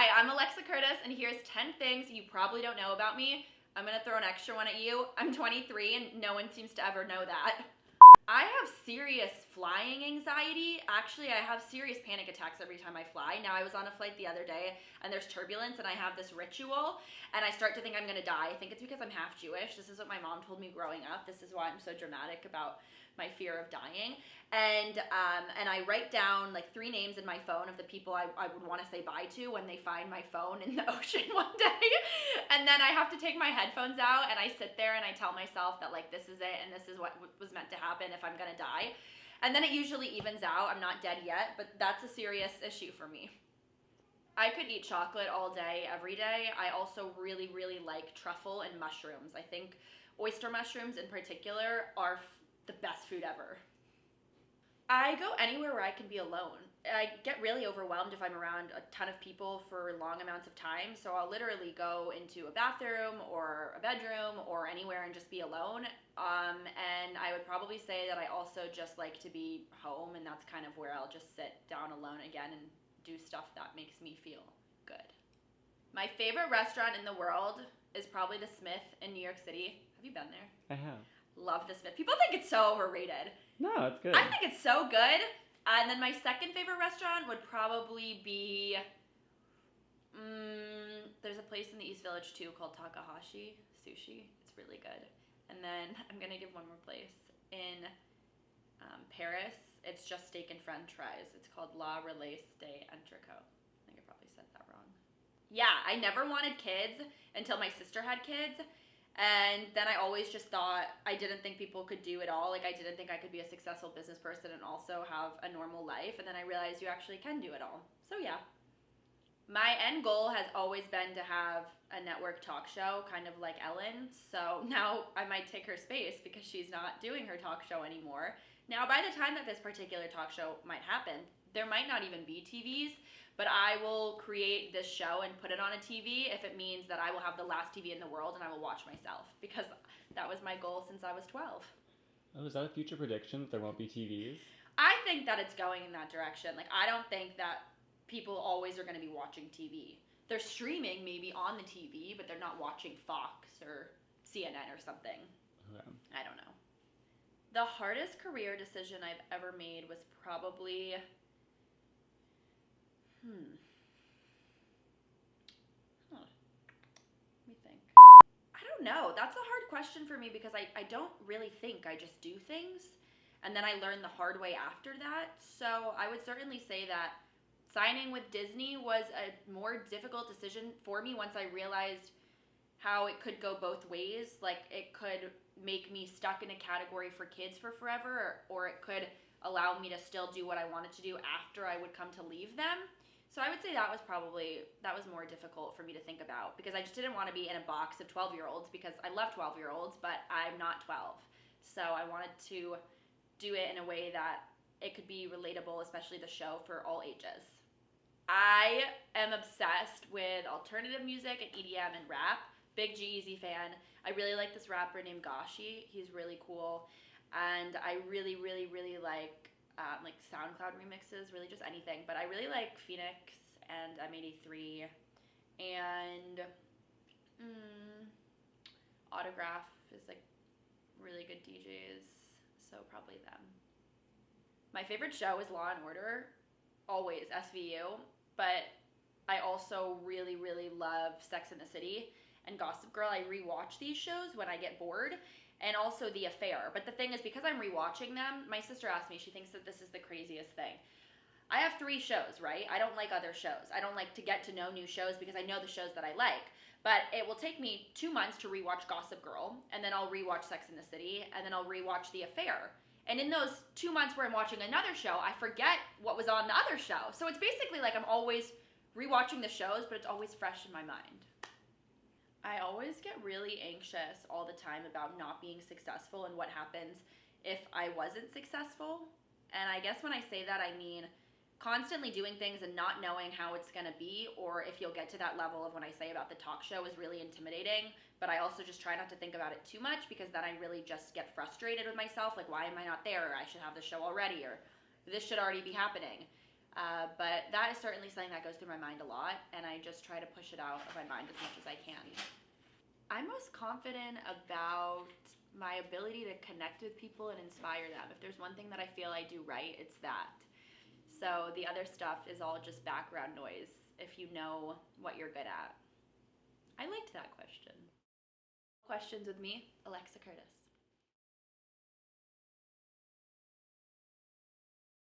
Hi, I'm Alexa Curtis, and here's 10 things you probably don't know about me. I'm gonna throw an extra one at you. I'm 23, and no one seems to ever know that. I have serious flying anxiety. Actually, I have serious panic attacks every time I fly. Now, I was on a flight the other day, and there's turbulence, and I have this ritual, and I start to think I'm gonna die. I think it's because I'm half Jewish. This is what my mom told me growing up. This is why I'm so dramatic about my fear of dying. And I write down like 3 names in my phone of the people I would want to say bye to when they find my phone in the ocean one day. And then I have to take my headphones out and I sit there and I tell myself that like this is it and this is what was meant to happen if I'm gonna die. And then it usually evens out. I'm not dead yet, but that's a serious issue for me. I could eat chocolate all day, every day. I also really, really like truffle and mushrooms. I think oyster mushrooms in particular are the best food ever. I go anywhere where I can be alone. I get really overwhelmed if I'm around a ton of people for long amounts of time, so I'll literally go into a bathroom or a bedroom or anywhere and just be alone. And I would probably say that I also just like to be home, and that's kind of where I'll just sit down alone again and do stuff that makes me feel good. My favorite restaurant in the world is probably the Smith in New York City. Have you been there? I have. Love the Smith. People think it's so overrated. No, it's good. I think it's so good. And then my second favorite restaurant would probably be, there's a place in the East Village too called Takahashi Sushi. It's really good. And then I'm going to give one more place in Paris. It's just steak and french fries. It's called La Relais de Entrecôte. I think I probably said that wrong. Yeah, I never wanted kids until my sister had kids. And then I always just thought I didn't think people could do it all. Like I didn't think I could be a successful business person and also have a normal life. And then I realized you actually can do it all. So yeah. My end goal has always been to have a network talk show, kind of like Ellen. So now I might take her space because she's not doing her talk show anymore. Now by the time that this particular talk show might happen, there might not even be TVs. But I will create this show and put it on a TV if it means that I will have the last TV in the world and I will watch myself, because that was my goal since I was 12. Oh, is that a future prediction that there won't be TVs? I think that it's going in that direction. Like, I don't think that people always are going to be watching TV. They're streaming maybe on the TV, but they're not watching Fox or CNN or something. Okay. I don't know. The hardest career decision I've ever made was probably... Let me think. I don't know. That's a hard question for me because I don't really think. I just do things. And then I learn the hard way after that. So I would certainly say that signing with Disney was a more difficult decision for me once I realized how it could go both ways. Like, it could make me stuck in a category for kids for forever, or it could allow me to still do what I wanted to do after I would come to leave them. So I would say that was more difficult for me to think about because I just didn't want to be in a box of 12-year-olds because I love 12-year-olds, but I'm not 12. So I wanted to do it in a way that it could be relatable, especially the show for all ages. I am obsessed with alternative music and EDM and rap. Big G-Eazy fan. I really like this rapper named Gashi. He's really cool. And I really, really, really like SoundCloud remixes, really just anything. But I really like Phoenix and M83 and Autograph is like really good DJs, so probably them. My favorite show is Law and Order, always SVU, but I also really, really love Sex and the City and Gossip Girl. I rewatch these shows when I get bored. And also The Affair. But the thing is, because I'm rewatching them, my sister asked me, she thinks that this is the craziest thing. I have 3 shows, right? I don't like other shows. I don't like to get to know new shows because I know the shows that I like. But it will take me 2 months to rewatch Gossip Girl, and then I'll rewatch Sex and the City, and then I'll rewatch The Affair. And in those 2 months where I'm watching another show, I forget what was on the other show. So it's basically like I'm always rewatching the shows, but it's always fresh in my mind. I always get really anxious all the time about not being successful and what happens if I wasn't successful. And I guess when I say that, I mean constantly doing things and not knowing how it's going to be, or if you'll get to that level of when I say about the talk show is really intimidating. But I also just try not to think about it too much because then I really just get frustrated with myself. Like, why am I not there? Or I should have the show already, or this should already be happening. But that is certainly something that goes through my mind a lot, and I just try to push it out of my mind as much as I can. I'm most confident about my ability to connect with people and inspire them. If there's one thing that I feel I do right, it's that. So the other stuff is all just background noise if you know what you're good at. I liked that question. Questions with me, Alexa Curtis.